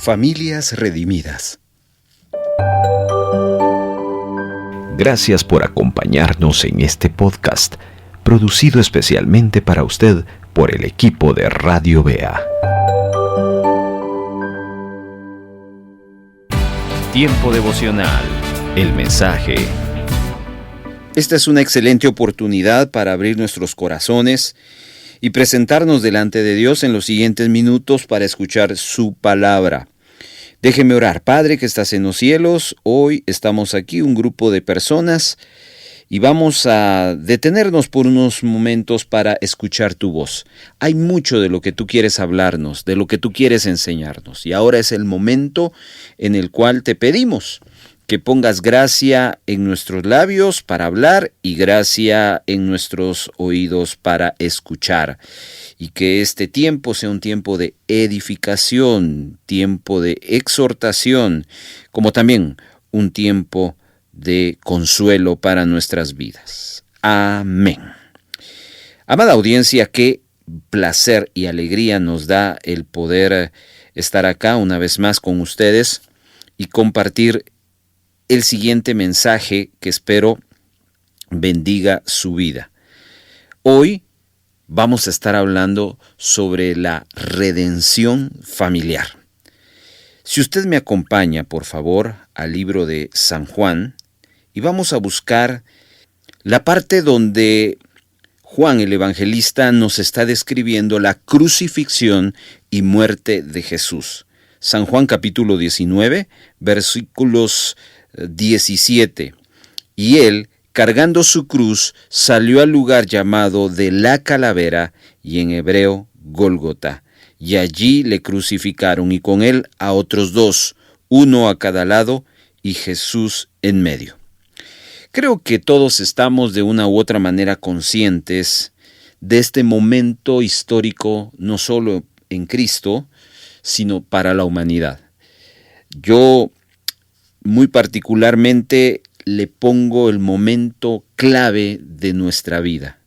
Familias redimidas. Gracias por acompañarnos en este podcast, producido especialmente para usted por el equipo de Radio Bea. Tiempo devocional. El mensaje. Esta es una excelente oportunidad para abrir nuestros corazones y presentarnos delante de Dios en los siguientes minutos para escuchar su palabra. Déjeme orar. Padre que estás en los cielos, hoy estamos aquí un grupo de personas y vamos a detenernos por unos momentos para escuchar tu voz. Hay mucho de lo que tú quieres hablarnos, de lo que tú quieres enseñarnos, y ahora es el momento en el cual te pedimos que pongas gracia en nuestros labios para hablar y gracia en nuestros oídos para escuchar. Y que este tiempo sea un tiempo de edificación, tiempo de exhortación, como también un tiempo de consuelo para nuestras vidas. Amén. Amada audiencia, qué placer y alegría nos da el poder estar acá una vez más con ustedes y compartir el siguiente mensaje que espero bendiga su vida. Hoy vamos a estar hablando sobre la redención familiar. Si usted me acompaña, por favor, al libro de San Juan, y vamos a buscar la parte donde Juan el Evangelista nos está describiendo la crucifixión y muerte de Jesús. San Juan capítulo 19, versículos 17. Y él, cargando su cruz, salió al lugar llamado de la calavera, y en hebreo Gólgota, y allí le crucificaron, y con él a otros dos, uno a cada lado, y Jesús en medio. Creo que todos estamos de una u otra manera conscientes de este momento histórico, no solo en Cristo, sino para la humanidad. Yo muy particularmente le pongo el momento clave de nuestra vida,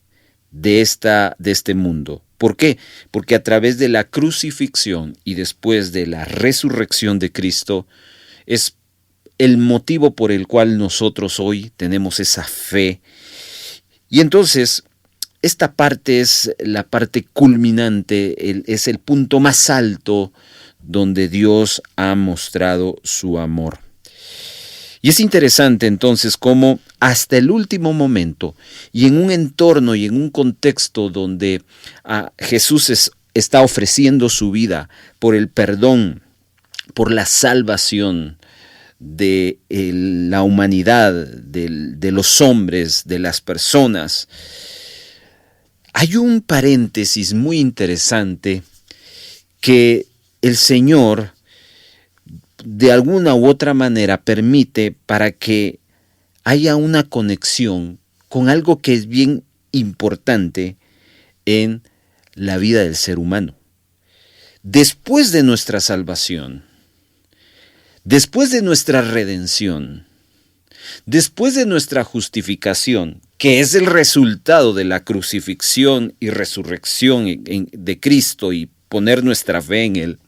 de este mundo. ¿Por qué? Porque a través de la crucifixión y después de la resurrección de Cristo es el motivo por el cual nosotros hoy tenemos esa fe. Y entonces esta parte es la parte culminante, es el punto más alto donde Dios ha mostrado su amor. Y es interesante entonces cómo hasta el último momento y en un entorno y en un contexto donde Jesús está ofreciendo su vida por el perdón, por la salvación de la humanidad, de los hombres, de las personas. Hay un paréntesis muy interesante que el Señor de alguna u otra manera permite para que haya una conexión con algo que es bien importante en la vida del ser humano. Después de nuestra salvación, después de nuestra redención, después de nuestra justificación, que es el resultado de la crucifixión y resurrección de Cristo y poner nuestra fe en Él,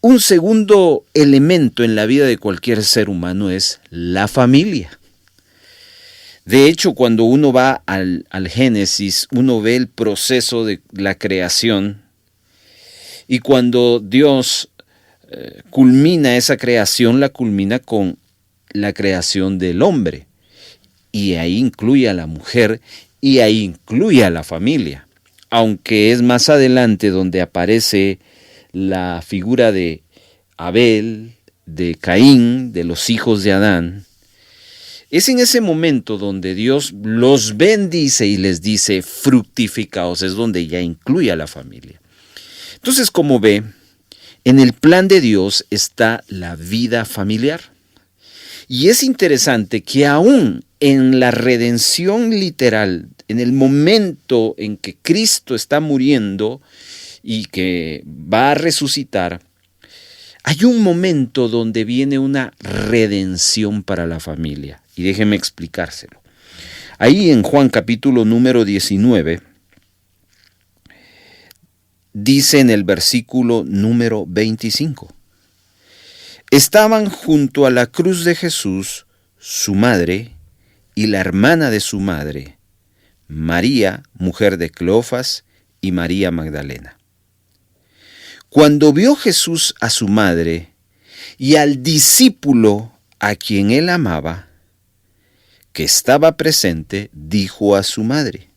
un segundo elemento en la vida de cualquier ser humano es la familia. De hecho, cuando uno va al Génesis, uno ve el proceso de la creación, y cuando Dios culmina esa creación, la culmina con la creación del hombre, y ahí incluye a la mujer, y ahí incluye a la familia, aunque es más adelante donde aparece la figura de Abel, de Caín, de los hijos de Adán. Es en ese momento donde Dios los bendice y les dice fructificaos, es donde ya incluye a la familia. Entonces, como ve, en el plan de Dios está la vida familiar. Y es interesante que aún en la redención literal, en el momento en que Cristo está muriendo y que va a resucitar, hay un momento donde viene una redención para la familia. Y déjeme explicárselo. Ahí en Juan capítulo número 19, dice en el versículo número 25. Estaban junto a la cruz de Jesús su madre y la hermana de su madre, María, mujer de Cleofas, y María Magdalena. Cuando vio Jesús a su madre y al discípulo a quien él amaba, que estaba presente, dijo a su madre: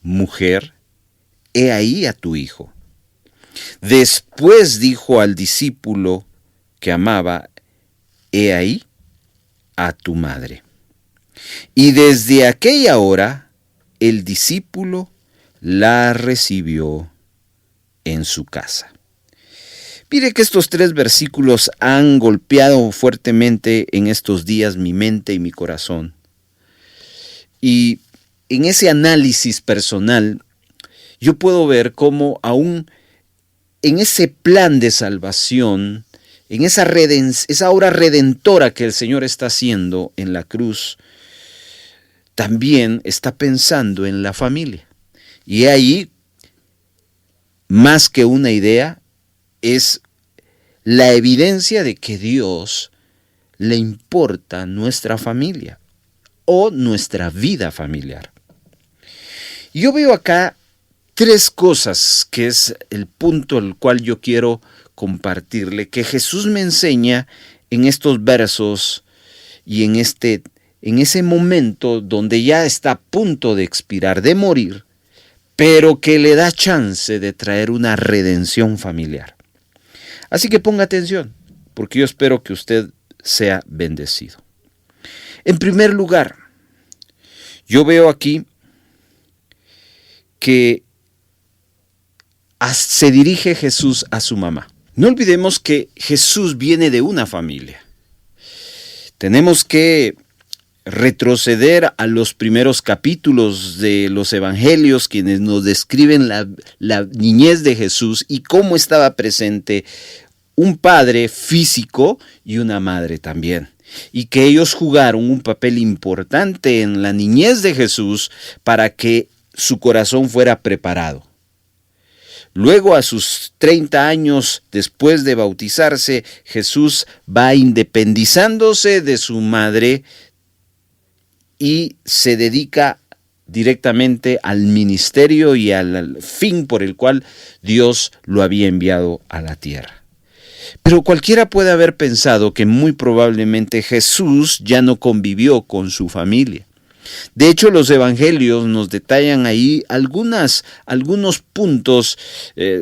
Mujer, he ahí a tu hijo. Después dijo al discípulo que amaba: He ahí a tu madre. Y desde aquella hora el discípulo la recibió en su casa. Mire que estos 3 versículos han golpeado fuertemente en estos días mi mente y mi corazón. Y en ese análisis personal, yo puedo ver cómo aún en ese plan de salvación, en esa obra redentora que el Señor está haciendo en la cruz, también está pensando en la familia. Y ahí, más que una idea, es la evidencia de que Dios le importa nuestra familia o nuestra vida familiar. Yo veo acá 3 cosas que es el punto al cual yo quiero compartirle, que Jesús me enseña en estos versos y en ese momento donde ya está a punto de expirar, de morir, pero que le da chance de traer una redención familiar. Así que ponga atención, porque yo espero que usted sea bendecido. En primer lugar, yo veo aquí que se dirige Jesús a su mamá. No olvidemos que Jesús viene de una familia. Tenemos que retroceder a los primeros capítulos de los evangelios, quienes nos describen la niñez de Jesús y cómo estaba presente un padre físico y una madre también, y que ellos jugaron un papel importante en la niñez de Jesús para que su corazón fuera preparado. Luego, a sus 30 años después de bautizarse, Jesús va independizándose de su madre y se dedica directamente al ministerio y al fin por el cual Dios lo había enviado a la tierra. Pero cualquiera puede haber pensado que muy probablemente Jesús ya no convivió con su familia. De hecho, los evangelios nos detallan ahí algunos puntos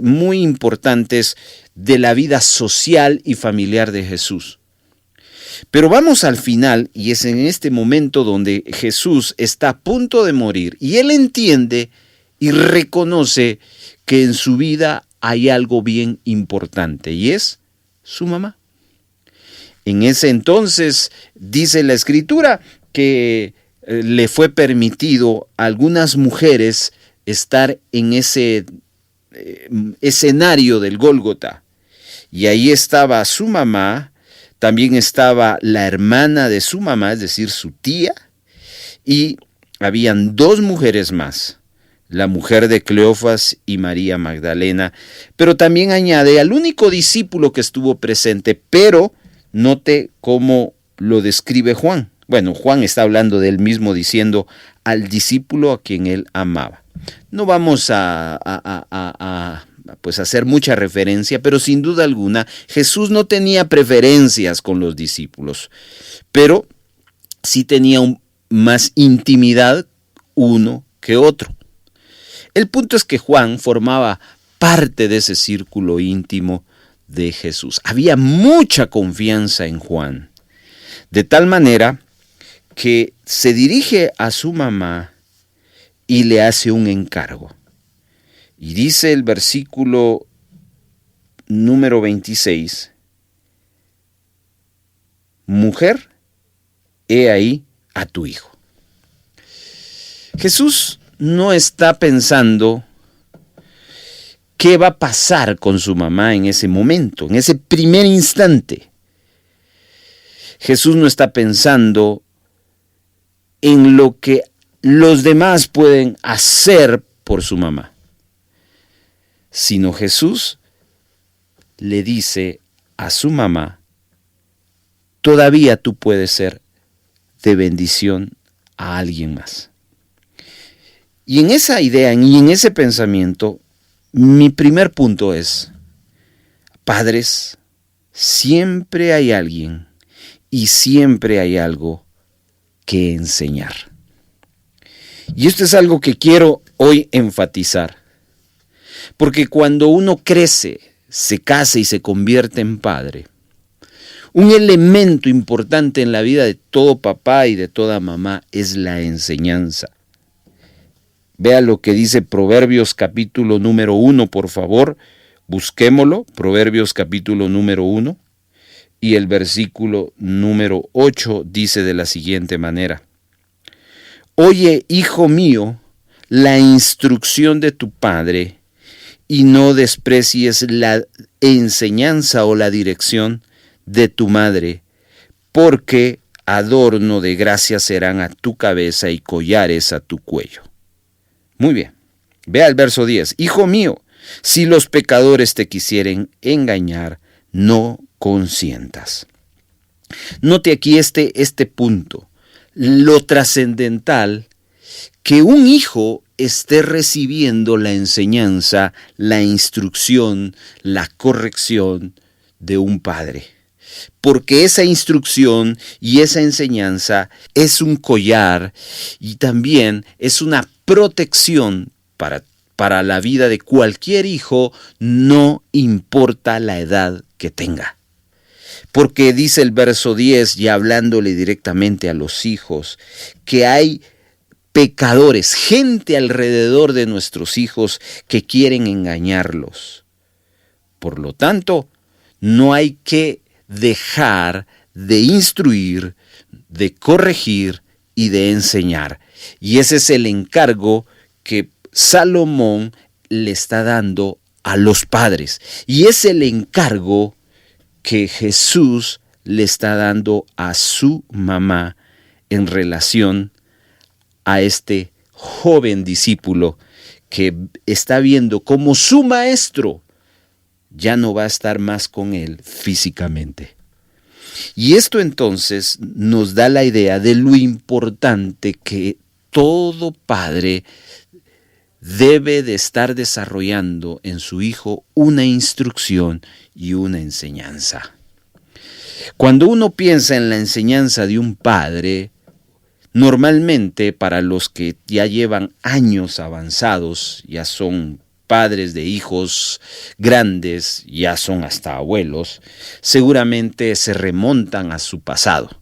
muy importantes de la vida social y familiar de Jesús. Pero vamos al final, y es en este momento donde Jesús está a punto de morir, y él entiende y reconoce que en su vida hay algo bien importante, y es su mamá. En ese entonces, dice la Escritura, que le fue permitido a algunas mujeres estar en ese escenario del Gólgota. Y ahí estaba su mamá, también estaba la hermana de su mamá, es decir, su tía, y habían 2 mujeres más, la mujer de Cleofas y María Magdalena, pero también añade al único discípulo que estuvo presente, pero note cómo lo describe Juan. Bueno, Juan está hablando de él mismo diciendo al discípulo a quien él amaba. No vamos a hacer mucha referencia, pero sin duda alguna Jesús no tenía preferencias con los discípulos, pero sí tenía más intimidad uno que otro. El punto es que Juan formaba parte de ese círculo íntimo de Jesús. Había mucha confianza en Juan, de tal manera que se dirige a su mamá y le hace un encargo. Y dice el versículo número 26, mujer, he ahí a tu hijo. Jesús no está pensando qué va a pasar con su mamá en ese momento, en ese primer instante. Jesús no está pensando en lo que los demás pueden hacer por su mamá, sino Jesús le dice a su mamá, todavía tú puedes ser de bendición a alguien más. Y en esa idea y en ese pensamiento, mi primer punto es, padres, siempre hay alguien y siempre hay algo que enseñar. Y esto es algo que quiero hoy enfatizar, porque cuando uno crece, se casa y se convierte en padre, un elemento importante en la vida de todo papá y de toda mamá es la enseñanza. Vea lo que dice Proverbios capítulo número 1, por favor, busquémoslo, Proverbios capítulo número 1, y el versículo número 8 dice de la siguiente manera: Oye, hijo mío, la instrucción de tu padre, y no desprecies la enseñanza o la dirección de tu madre, porque adorno de gracia serán a tu cabeza y collares a tu cuello. Muy bien, vea el verso 10. Hijo mío, si los pecadores te quisieren engañar, no consientas. Note aquí este punto, lo trascendental, que un hijo esté recibiendo la enseñanza, la instrucción, la corrección de un padre. Porque esa instrucción y esa enseñanza es un collar y también es una protección para la vida de cualquier hijo, no importa la edad que tenga. Porque dice el verso 10, ya hablándole directamente a los hijos, que hay pecadores, gente alrededor de nuestros hijos que quieren engañarlos. Por lo tanto, no hay que dejar de instruir, de corregir y de enseñar. Y ese es el encargo que Salomón le está dando a los padres. Y es el encargo que Jesús le está dando a su mamá en relación a este joven discípulo que está viendo cómo su maestro ya no va a estar más con él físicamente. Y esto entonces nos da la idea de lo importante que todo padre debe de estar desarrollando en su hijo una instrucción y una enseñanza. Cuando uno piensa en la enseñanza de un padre, normalmente para los que ya llevan años avanzados, ya son padres de hijos grandes, ya son hasta abuelos, seguramente se remontan a su pasado.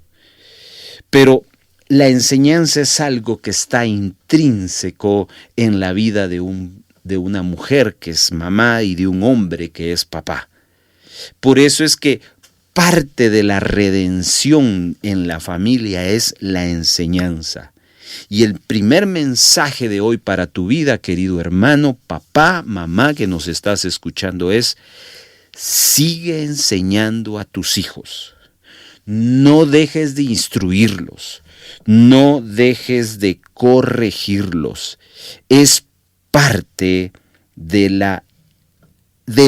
Pero la enseñanza es algo que está intrínseco en la vida de una mujer que es mamá y de un hombre que es papá. Por eso es que parte de la redención en la familia es la enseñanza. Y el primer mensaje de hoy para tu vida, querido hermano, papá, mamá que nos estás escuchando es: sigue enseñando a tus hijos. No dejes de instruirlos. No dejes de corregirlos. Es parte del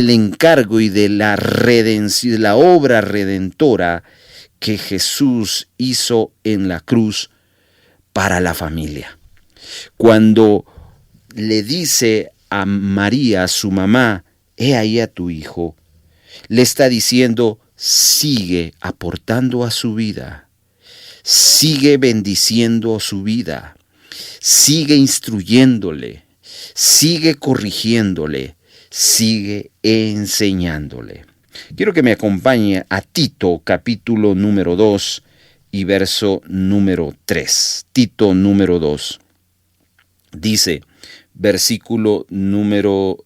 encargo y de la redención, de la obra redentora que Jesús hizo en la cruz para la familia. Cuando le dice a María, su mamá, he ahí a tu hijo, le está diciendo: sigue aportando a su vida, sigue bendiciendo su vida, sigue instruyéndole, sigue corrigiéndole, sigue enseñándole. Quiero que me acompañe a Tito, capítulo número 2 y verso número 3. Tito número 2. Dice, versículo número...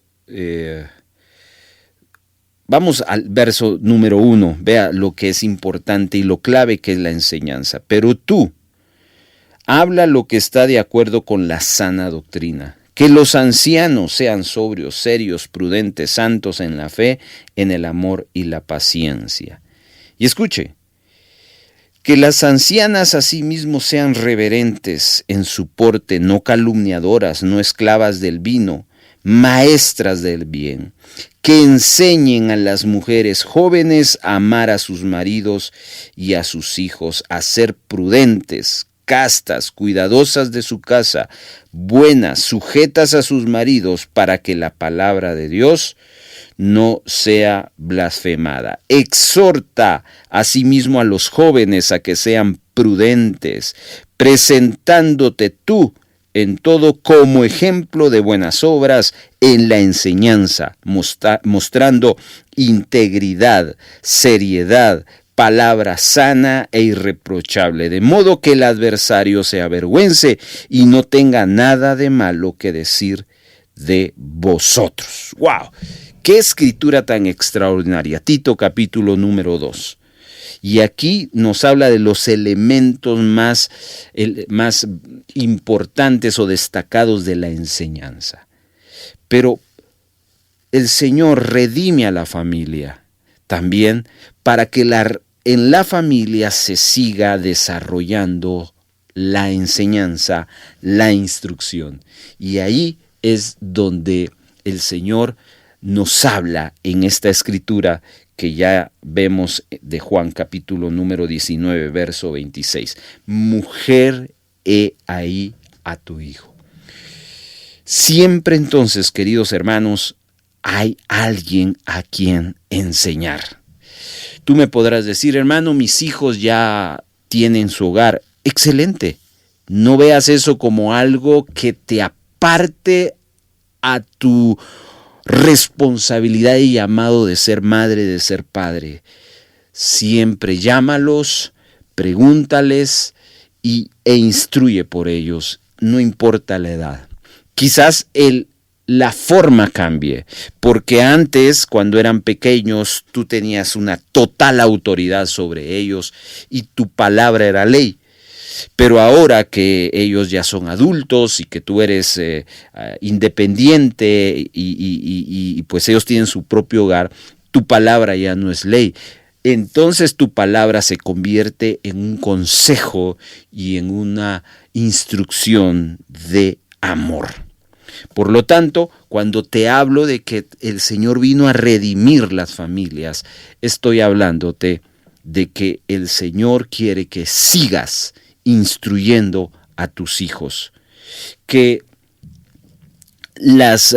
Vamos al verso número 1. Vea lo que es importante y lo clave que es la enseñanza. Pero tú, habla lo que está de acuerdo con la sana doctrina. Que los ancianos sean sobrios, serios, prudentes, santos en la fe, en el amor y la paciencia. Y escuche, que las ancianas asimismo sean reverentes en su porte, no calumniadoras, no esclavas del vino, maestras del bien, que enseñen a las mujeres jóvenes a amar a sus maridos y a sus hijos, a ser prudentes, castas, cuidadosas de su casa, buenas, sujetas a sus maridos, para que la palabra de Dios no sea blasfemada. Exhorta asimismo a los jóvenes a que sean prudentes, presentándote tú en todo como ejemplo de buenas obras en la enseñanza, mostrando integridad, seriedad, palabra sana e irreprochable, de modo que el adversario se avergüence y no tenga nada de malo que decir de vosotros. ¡Wow! ¡Qué escritura tan extraordinaria! Tito capítulo número 2. Y aquí nos habla de los elementos más importantes o destacados de la enseñanza. Pero el Señor redime a la familia también para que en la familia se siga desarrollando la enseñanza, la instrucción. Y ahí es donde el Señor nos habla en esta escritura que ya vemos de Juan capítulo número 19, verso 26. Mujer, he ahí a tu hijo. Siempre entonces, queridos hermanos, hay alguien a quien enseñar. Tú me podrás decir, hermano, mis hijos ya tienen su hogar. Excelente. No veas eso como algo que te aparte a tu responsabilidad y llamado de ser madre, de ser padre. Siempre llámalos, pregúntales e instruye por ellos, no importa la edad. Quizás la forma cambie, porque antes, cuando eran pequeños, tú tenías una total autoridad sobre ellos y tu palabra era ley. Pero ahora que ellos ya son adultos y que tú eres independiente y pues ellos tienen su propio hogar, tu palabra ya no es ley. Entonces tu palabra se convierte en un consejo y en una instrucción de amor. Por lo tanto, cuando te hablo de que el Señor vino a redimir las familias, estoy hablándote de que el Señor quiere que sigas instruyendo a tus hijos, que las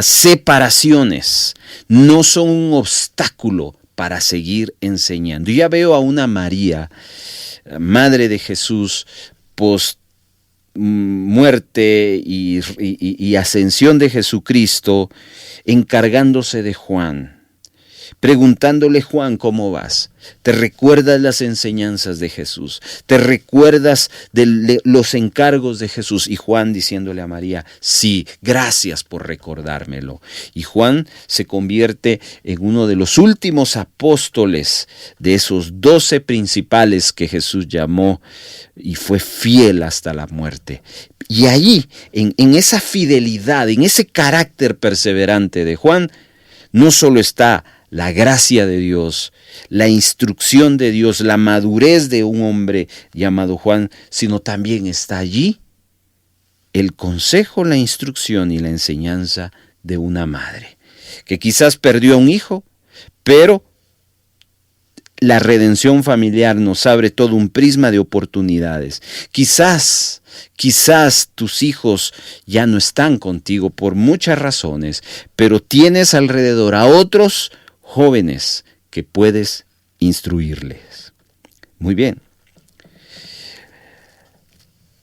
separaciones no son un obstáculo para seguir enseñando. Ya veo a una María, madre de Jesús, post muerte y ascensión de Jesucristo, encargándose de Juan, preguntándole: Juan, ¿cómo vas? ¿Te recuerdas las enseñanzas de Jesús? ¿Te recuerdas de los encargos de Jesús? Y Juan diciéndole a María: sí, gracias por recordármelo. Y Juan se convierte en uno de los últimos apóstoles de esos 12 principales que Jesús llamó, y fue fiel hasta la muerte. Y allí, en esa fidelidad, en ese carácter perseverante de Juan, no solo está la gracia de Dios, la instrucción de Dios, la madurez de un hombre llamado Juan, sino también está allí el consejo, la instrucción y la enseñanza de una madre, que quizás perdió a un hijo, pero la redención familiar nos abre todo un prisma de oportunidades. Quizás tus hijos ya no están contigo por muchas razones, pero tienes alrededor a otros jóvenes que puedes instruirles. Muy bien.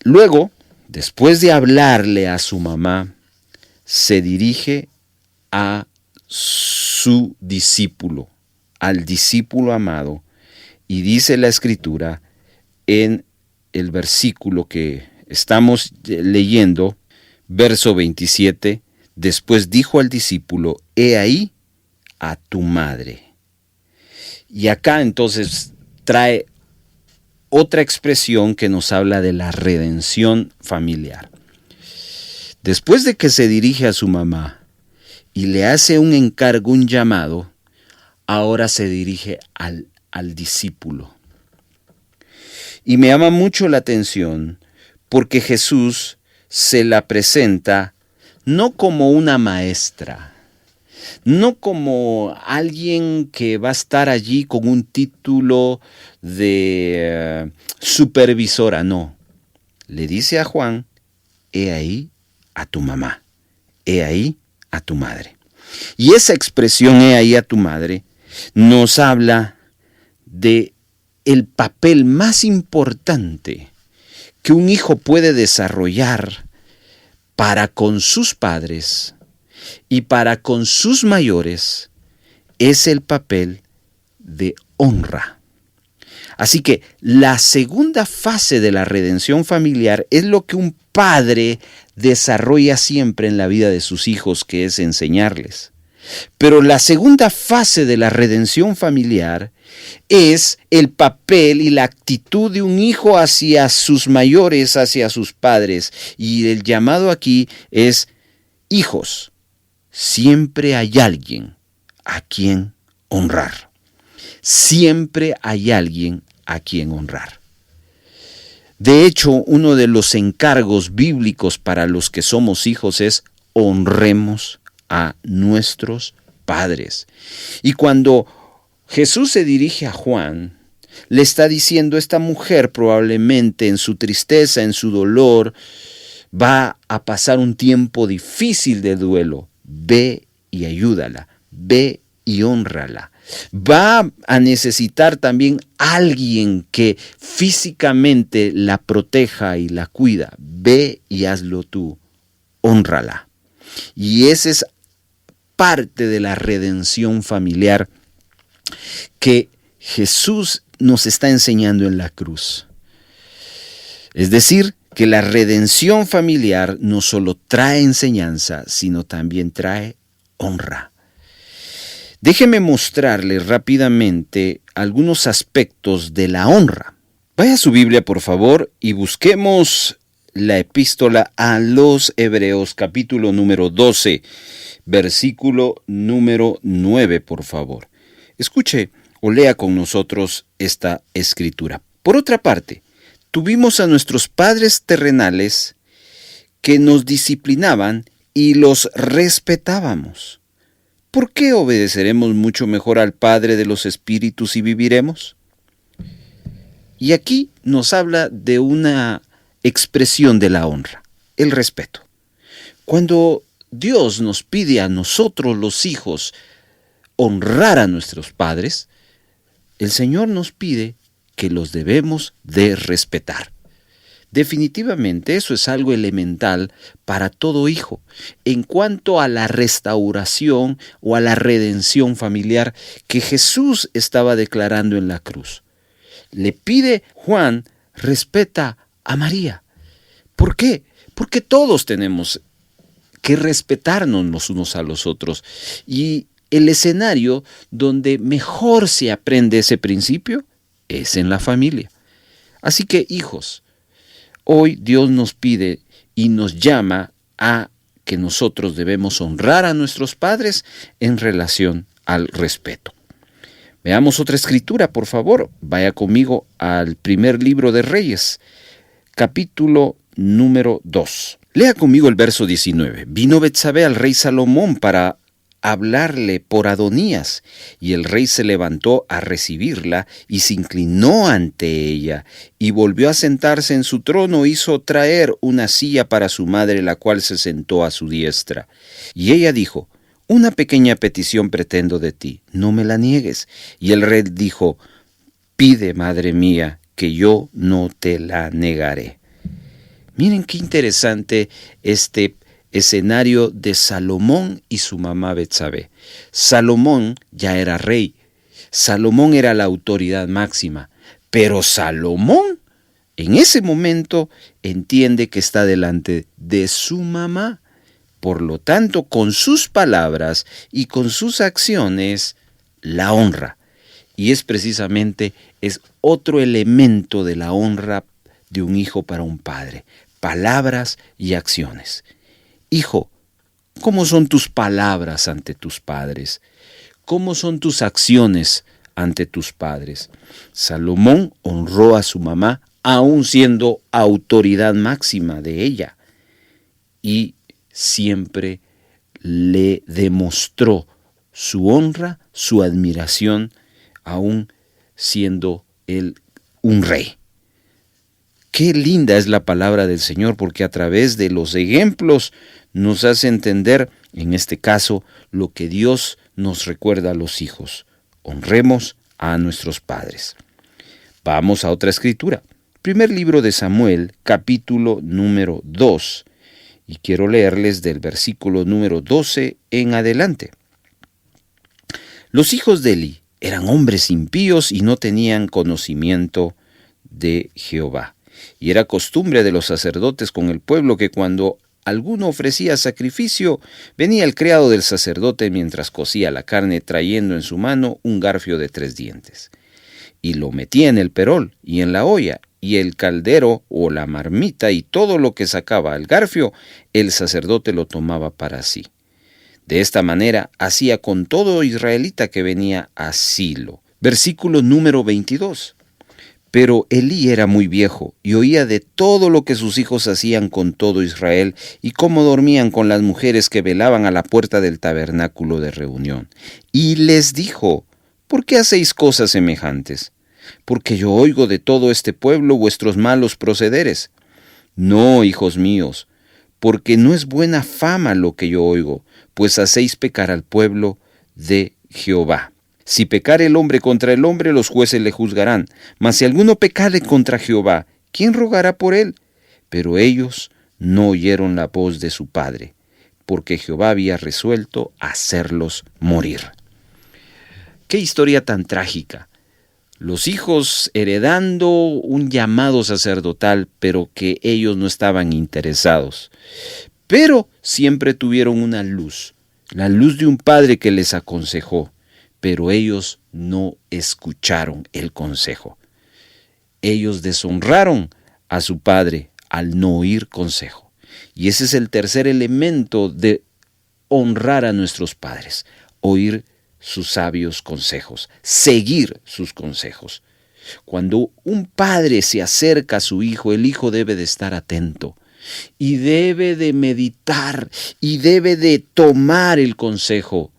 Luego, después de hablarle a su mamá, se dirige a su discípulo, al discípulo amado, y dice la Escritura en el versículo que estamos leyendo, verso 27, después dijo al discípulo: he ahí a tu madre. Y acá entonces trae otra expresión que nos habla de la redención familiar. Después de que se dirige a su mamá y le hace un encargo, un llamado, ahora se dirige al discípulo. Y me llama mucho la atención porque Jesús se la presenta no como una maestra, no como alguien que va a estar allí con un título de supervisora, no. Le dice a Juan, he ahí a tu mamá, he ahí a tu madre. Y esa expresión, he ahí a tu madre, nos habla de el papel más importante que un hijo puede desarrollar para con sus padres y para con sus mayores, es el papel de honra. Así que la segunda fase de la redención familiar es lo que un padre desarrolla siempre en la vida de sus hijos, que es enseñarles. Pero la segunda fase de la redención familiar es el papel y la actitud de un hijo hacia sus mayores, hacia sus padres. Y el llamado aquí es, hijos, siempre hay alguien a quien honrar. Siempre hay alguien a quien honrar. De hecho, uno de los encargos bíblicos para los que somos hijos es honremos a nuestros padres. Y cuando Jesús se dirige a Juan, le está diciendo, esta mujer probablemente en su tristeza, en su dolor, va a pasar un tiempo difícil de duelo. Ve y ayúdala, ve y hónrala. Va a necesitar también alguien que físicamente la proteja y la cuida. Ve y hazlo tú, hónrala. Y esa es parte de la redención familiar que Jesús nos está enseñando en la cruz. Es decir, que la redención familiar no solo trae enseñanza, sino también trae honra. Déjeme mostrarle rápidamente algunos aspectos de la honra. Vaya a su Biblia, por favor, y busquemos la epístola a los Hebreos, capítulo número 12, versículo número 9, por favor. Escuche o lea con nosotros esta escritura. Por otra parte, tuvimos a nuestros padres terrenales que nos disciplinaban y los respetábamos. ¿Por qué obedeceremos mucho mejor al Padre de los Espíritus y viviremos? Y aquí nos habla de una expresión de la honra, el respeto. Cuando Dios nos pide a nosotros los hijos honrar a nuestros padres, el Señor nos pide que los debemos de respetar. Definitivamente eso es algo elemental para todo hijo. En cuanto a la restauración o a la redención familiar que Jesús estaba declarando en la cruz, le pide Juan, respeta a María. ¿Por qué? Porque todos tenemos que respetarnos los unos a los otros. Y el escenario donde mejor se aprende ese principio es en la familia. Así que, hijos, hoy Dios nos pide y nos llama a que nosotros debemos honrar a nuestros padres en relación al respeto. Veamos otra escritura, por favor. Vaya conmigo al primer libro de Reyes, capítulo número 2. Lea conmigo el verso 19. Vino Betsabé al rey Salomón para hablarle por Adonías, y el rey se levantó a recibirla y se inclinó ante ella, y volvió a sentarse en su trono, hizo traer una silla para su madre, la cual se sentó a su diestra. Y ella dijo, una pequeña petición pretendo de ti, no me la niegues. Y el rey dijo, pide, madre mía, que yo no te la negaré. Miren qué interesante este escenario de Salomón y su mamá Betsabé. Salomón ya era rey. Salomón era la autoridad máxima. Pero Salomón, en ese momento, entiende que está delante de su mamá. Por lo tanto, con sus palabras y con sus acciones, la honra. Y es otro elemento de la honra de un hijo para un padre. Palabras y acciones. Hijo, ¿cómo son tus palabras ante tus padres? ¿Cómo son tus acciones ante tus padres? Salomón honró a su mamá, aún siendo autoridad máxima de ella. Y siempre le demostró su honra, su admiración, aún siendo él un rey. Qué linda es la palabra del Señor, porque a través de los ejemplos nos hace entender, en este caso, lo que Dios nos recuerda a los hijos. Honremos a nuestros padres. Vamos a otra escritura. Primer libro de Samuel, capítulo número 2. Y quiero leerles del versículo número 12 en adelante. Los hijos de Eli eran hombres impíos y no tenían conocimiento de Jehová. Y era costumbre de los sacerdotes con el pueblo que cuando alguno ofrecía sacrificio, venía el criado del sacerdote mientras cocía la carne trayendo en su mano un garfio de 3 dientes. Y lo metía en el perol y en la olla, y el caldero o la marmita y todo lo que sacaba el garfio, el sacerdote lo tomaba para sí. De esta manera hacía con todo israelita que venía a Silo. Versículo número 22. Pero Elí era muy viejo y oía de todo lo que sus hijos hacían con todo Israel y cómo dormían con las mujeres que velaban a la puerta del tabernáculo de reunión. Y les dijo: ¿por qué hacéis cosas semejantes? Porque yo oigo de todo este pueblo vuestros malos procederes. No, hijos míos, porque no es buena fama lo que yo oigo, pues hacéis pecar al pueblo de Jehová. Si pecare el hombre contra el hombre, los jueces le juzgarán. Mas si alguno pecare contra Jehová, ¿quién rogará por él? Pero ellos no oyeron la voz de su padre, porque Jehová había resuelto hacerlos morir. ¡Qué historia tan trágica! Los hijos heredando un llamado sacerdotal, pero que ellos no estaban interesados. Pero siempre tuvieron una luz, la luz de un padre que les aconsejó. Pero ellos no escucharon el consejo. Ellos deshonraron a su padre al no oír consejo. Y ese es el tercer elemento de honrar a nuestros padres: oír sus sabios consejos, seguir sus consejos. Cuando un padre se acerca a su hijo, el hijo debe de estar atento y debe de meditar y debe de tomar el consejo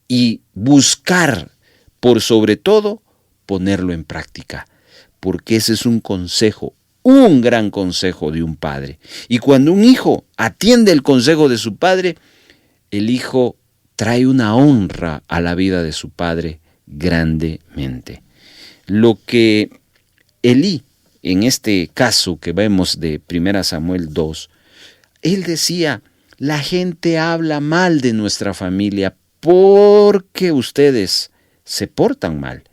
y buscar, por sobre todo, ponerlo en práctica, porque ese es un consejo, un gran consejo de un padre. Y cuando un hijo atiende el consejo de su padre, el hijo trae una honra a la vida de su padre grandemente. Lo que Elí, en este caso que vemos de 1 Samuel 2, él decía: la gente habla mal de nuestra familia porque ustedes se portan mal,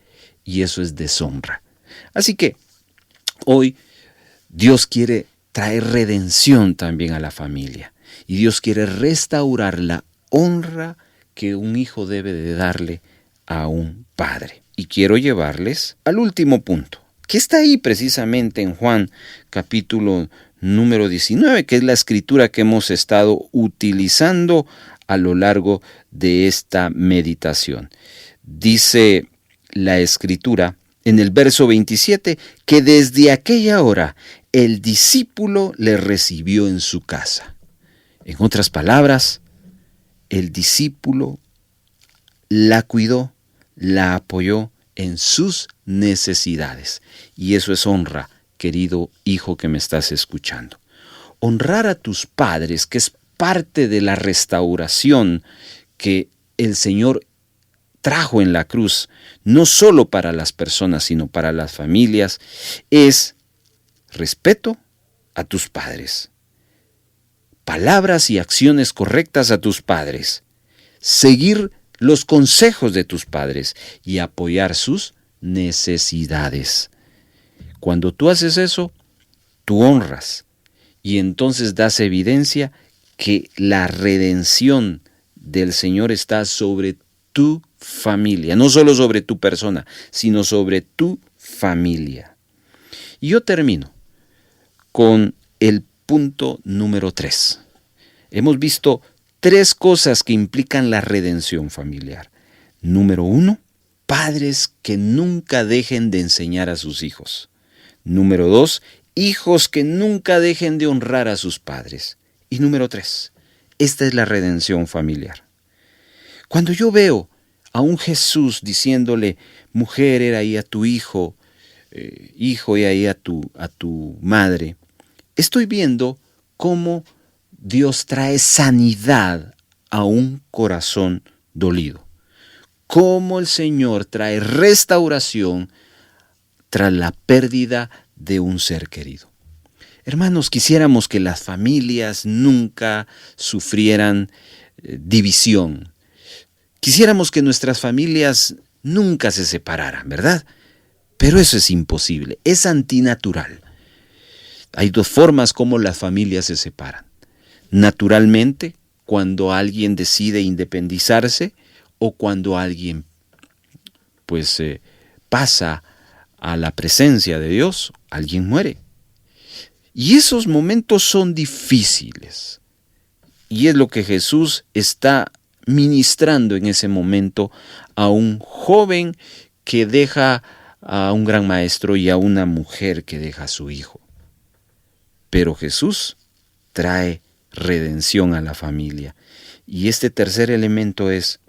y eso es deshonra. Así que hoy Dios quiere traer redención también a la familia, y Dios quiere restaurar la honra que un hijo debe de darle a un padre. Y quiero llevarles al último punto, que está ahí precisamente en Juan capítulo número 19, que es la escritura que hemos estado utilizando a lo largo de esta meditación. Dice la escritura en el verso 27 que desde aquella hora el discípulo le recibió en su casa. En otras palabras, el discípulo la cuidó, la apoyó en sus necesidades. Y eso es honra, querido hijo que me estás escuchando. Honrar a tus padres, que es parte de la restauración que el Señor trajo en la cruz, no solo para las personas, sino para las familias, es respeto a tus padres, palabras y acciones correctas a tus padres, seguir los consejos de tus padres y apoyar sus necesidades. Cuando tú haces eso, tú honras y entonces das evidencia que la redención del Señor está sobre tu familia, no solo sobre tu persona, sino sobre tu familia. Y yo termino con el punto número 3. Hemos visto 3 cosas que implican la redención familiar. Número 1, padres que nunca dejen de enseñar a sus hijos. Número 2, hijos que nunca dejen de honrar a sus padres. Y número 3, Esta es la redención familiar. Cuando yo veo a un Jesús diciéndole, mujer, era ahí a tu hijo, hijo, y ahí a tu madre, estoy viendo cómo Dios trae sanidad a un corazón dolido. Cómo el Señor trae restauración tras la pérdida de un ser querido. Hermanos, quisiéramos que las familias nunca sufrieran división. Quisiéramos que nuestras familias nunca se separaran, ¿verdad? Pero eso es imposible, es antinatural. Hay dos formas como las familias se separan. Naturalmente, cuando alguien decide independizarse o cuando alguien pasa a la presencia de Dios, alguien muere. Y esos momentos son difíciles. Y es lo que Jesús está ministrando en ese momento a un joven que deja a un gran maestro y a una mujer que deja a su hijo. Pero Jesús trae redención a la familia. Y este tercer elemento es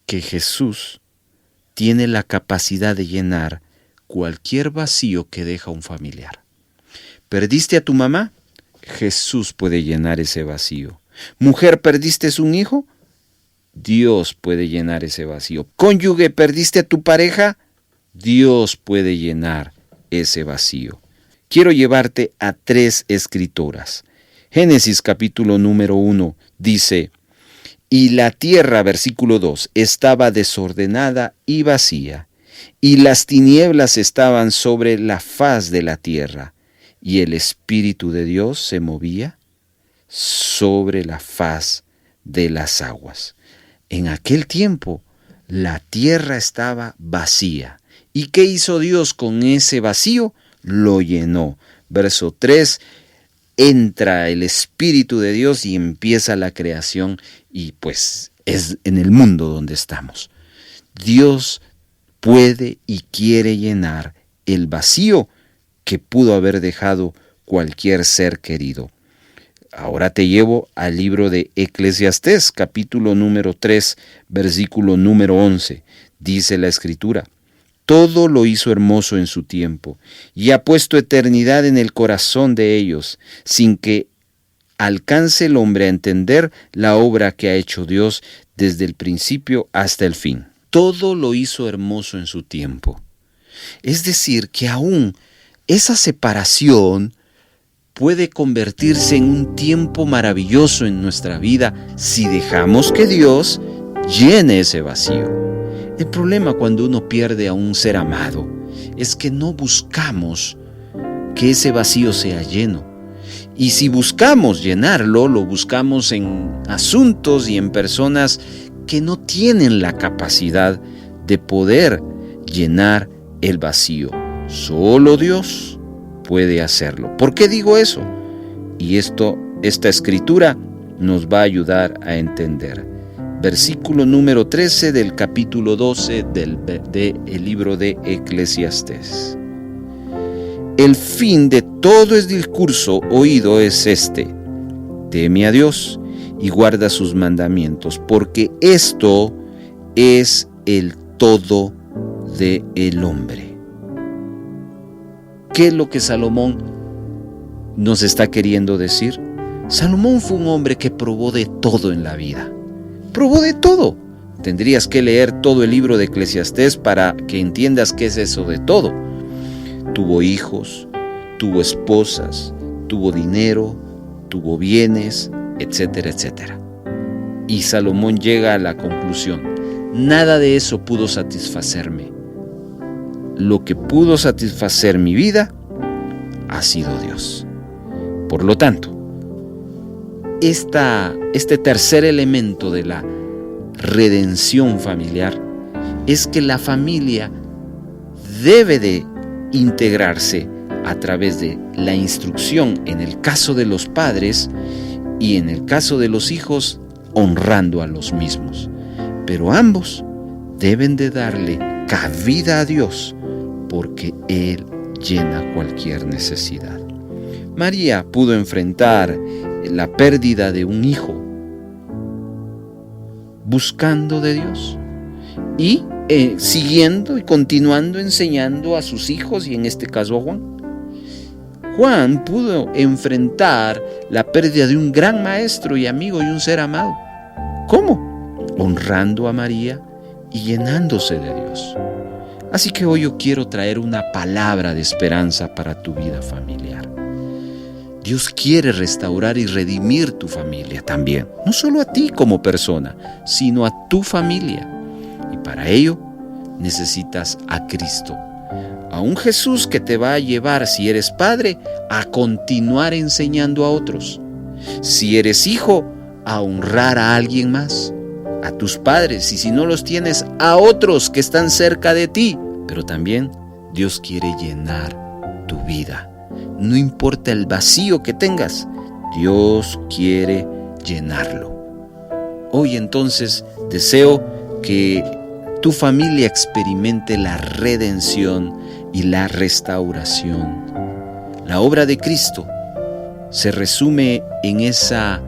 que Jesús tiene la capacidad de llenar cualquier vacío que deja un familiar. ¿Perdiste a tu mamá? Jesús puede llenar ese vacío. Mujer, ¿perdiste un hijo? Dios puede llenar ese vacío. Cónyuge, ¿perdiste a tu pareja? Dios puede llenar ese vacío. Quiero llevarte a 3 escritoras. Génesis capítulo número 1 dice, y la tierra, versículo 2, estaba desordenada y vacía, y las tinieblas estaban sobre la faz de la tierra, y el Espíritu de Dios se movía sobre la faz de las aguas. En aquel tiempo, la tierra estaba vacía. ¿Y qué hizo Dios con ese vacío? Lo llenó. Verso 3, entra el Espíritu de Dios y empieza la creación y pues es en el mundo donde estamos. Dios puede y quiere llenar el vacío que pudo haber dejado cualquier ser querido. Ahora te llevo al libro de Eclesiastés, capítulo número 3, versículo número 11. Dice la Escritura, todo lo hizo hermoso en su tiempo, y ha puesto eternidad en el corazón de ellos, sin que alcance el hombre a entender la obra que ha hecho Dios desde el principio hasta el fin. Todo lo hizo hermoso en su tiempo. Es decir, que aún esa separación puede convertirse en un tiempo maravilloso en nuestra vida si dejamos que Dios llene ese vacío. El problema cuando uno pierde a un ser amado es que no buscamos que ese vacío sea lleno. Y si buscamos llenarlo, lo buscamos en asuntos y en personas que no tienen la capacidad de poder llenar el vacío. Solo Dios puede hacerlo. ¿Por qué digo eso? Y esta escritura nos va a ayudar a entender. Versículo número 13 del capítulo 12 del libro de Eclesiastés. El fin de todo el discurso oído es este: teme a Dios y guarda sus mandamientos, porque esto es el todo del hombre. ¿Qué es lo que Salomón nos está queriendo decir? Salomón fue un hombre que probó de todo en la vida. Probó de todo. Tendrías que leer todo el libro de Eclesiastés para que entiendas qué es eso de todo. Tuvo hijos, tuvo esposas, tuvo dinero, tuvo bienes, etcétera, etcétera. Y Salomón llega a la conclusión: nada de eso pudo satisfacerme. Lo que pudo satisfacer mi vida ha sido Dios. Por lo tanto, este tercer elemento de la redención familiar es que la familia debe de integrarse a través de la instrucción en el caso de los padres y en el caso de los hijos honrando a los mismos. Pero ambos deben de darle cabida a Dios porque Él llena cualquier necesidad. María pudo enfrentar la pérdida de un hijo, buscando de Dios y siguiendo y continuando enseñando a sus hijos, y en este caso a Juan. Juan pudo enfrentar la pérdida de un gran maestro y amigo y un ser amado. ¿Cómo? Honrando a María y llenándose de Dios. Así que hoy yo quiero traer una palabra de esperanza para tu vida familiar. Dios quiere restaurar y redimir tu familia también, no solo a ti como persona, sino a tu familia. Y para ello necesitas a Cristo, a un Jesús que te va a llevar, si eres padre, a continuar enseñando a otros. Si eres hijo, a honrar a alguien más, a tus padres, y si no los tienes, a otros que están cerca de ti. Pero también Dios quiere llenar tu vida. No importa el vacío que tengas, Dios quiere llenarlo. Hoy entonces deseo que tu familia experimente la redención y la restauración. La obra de Cristo se resume en esa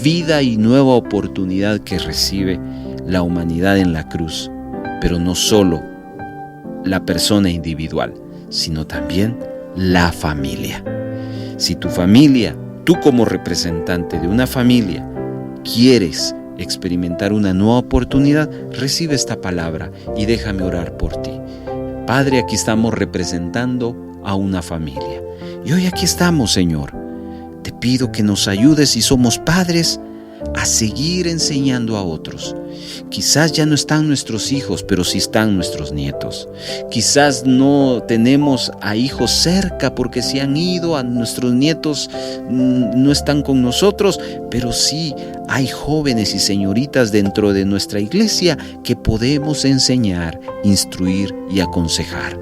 vida y nueva oportunidad que recibe la humanidad en la cruz, pero no solo la persona individual, sino también la familia. Si tu familia, tú como representante de una familia, quieres experimentar una nueva oportunidad, recibe esta palabra y déjame orar por ti. Padre, aquí estamos representando a una familia. Y hoy aquí estamos, Señor. Te pido que nos ayudes, si somos padres, a seguir enseñando a otros. Quizás ya no están nuestros hijos, pero sí están nuestros nietos. Quizás no tenemos a hijos cerca porque se han ido, a nuestros nietos no están con nosotros, pero sí hay jóvenes y señoritas dentro de nuestra iglesia que podemos enseñar, instruir y aconsejar.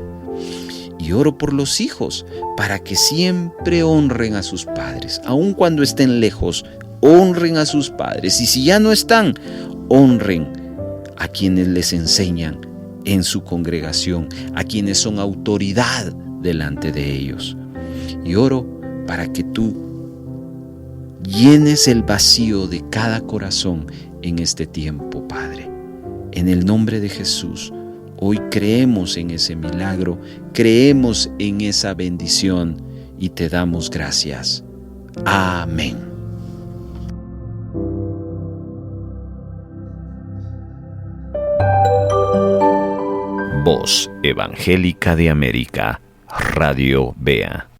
Y oro por los hijos para que siempre honren a sus padres, aun cuando estén lejos. Honren a sus padres, y si ya no están, honren a quienes les enseñan en su congregación, a quienes son autoridad delante de ellos. Y oro para que tú llenes el vacío de cada corazón en este tiempo, Padre. En el nombre de Jesús, hoy creemos en ese milagro, creemos en esa bendición y te damos gracias. Amén. Voz Evangélica de América, Radio BEA.